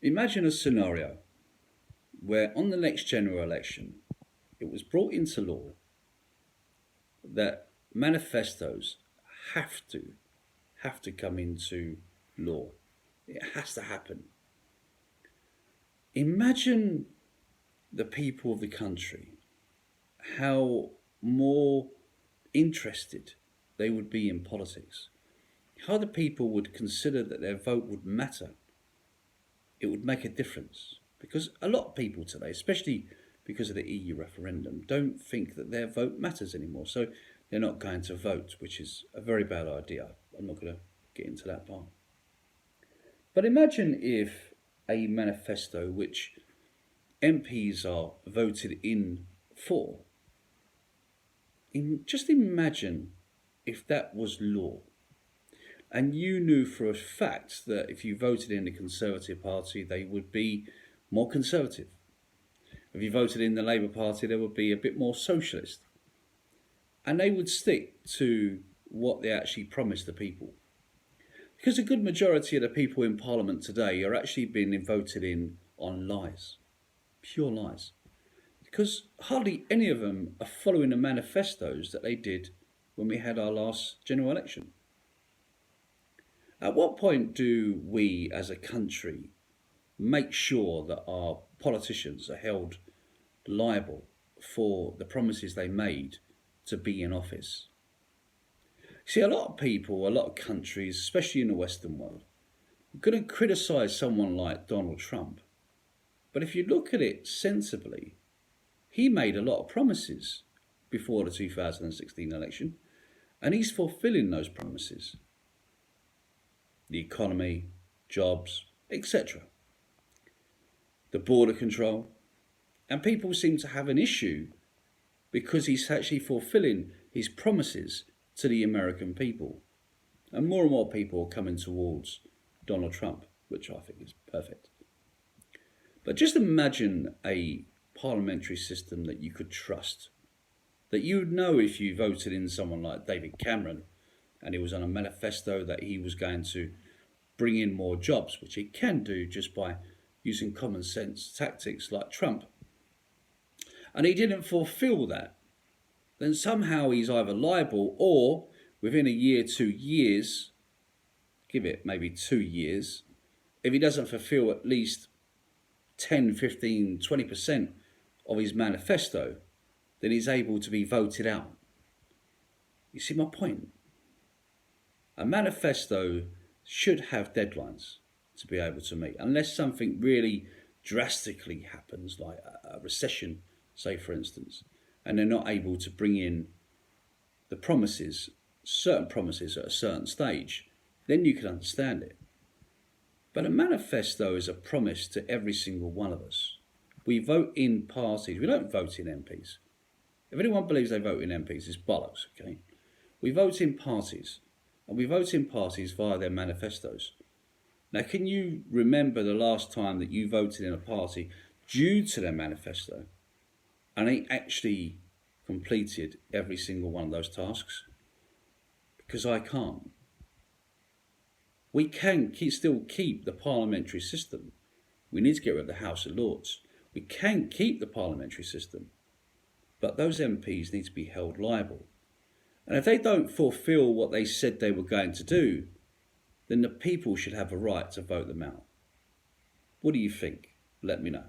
Imagine a scenario where on the next general election it was brought into law that manifestos have to have to come into law. It has to happen. Imagine the people of the country, how more interested they would be in politics, how the people would consider that their vote would matter. It would make a difference. Because a lot of people today, especially because of the EU referendum, don't think that their vote matters anymore. So they're not going to vote, which is a very bad idea. I'm not going to get into that part. But imagine if a manifesto which MPs are voted in for, just imagine if that was law. And you knew for a fact that if you voted in the Conservative Party, they would be more conservative. If you voted in the Labour Party, they would be a bit more socialist. And they would stick to what they actually promised the people. Because a good majority of the people in Parliament today are actually being voted in on lies. Pure lies. Because hardly any of them are following the manifestos that they did when we had our last general election. At what point do we as a country make sure that our politicians are held liable for the promises they made to be in office? See, a lot of people, a lot of countries, especially in the Western world, are going to criticise someone like Donald Trump. But if you look at it sensibly, he made a lot of promises before the 2016 election, and he's fulfilling those promises. The economy, jobs, etc. The border control. And people seem to have an issue because he's actually fulfilling his promises to the American people. And more people are coming towards Donald Trump, which I think is perfect. But just imagine a parliamentary system that you could trust, that you would know if you voted in someone like David Cameron and it was on a manifesto that he was going to bring in more jobs, which he can do just by using common sense tactics like Trump, and he didn't fulfill that, then somehow he's either liable or within a year, 2 years, give it maybe 2 years, if he doesn't fulfill at least 10, 15, 20% of his manifesto, then he's able to be voted out. You see my point? A manifesto should have deadlines to be able to meet, unless something really drastically happens, like a recession, say for instance, and they're not able to bring in the promises, certain promises at a certain stage, then you can understand it. But a manifesto is a promise to every single one of us. We vote in parties, we don't vote in MPs. If anyone believes they vote in MPs, it's bollocks, okay? We vote in parties, and we vote in parties via their manifestos. Now, can you remember the last time that you voted in a party due to their manifesto and they actually completed every single one of those tasks? Because I can't. We can still keep the parliamentary system. We need to get rid of the House of Lords. We can keep the parliamentary system, but those MPs need to be held liable. And if they don't fulfil what they said they were going to do, then the people should have a right to vote them out. What do you think? Let me know.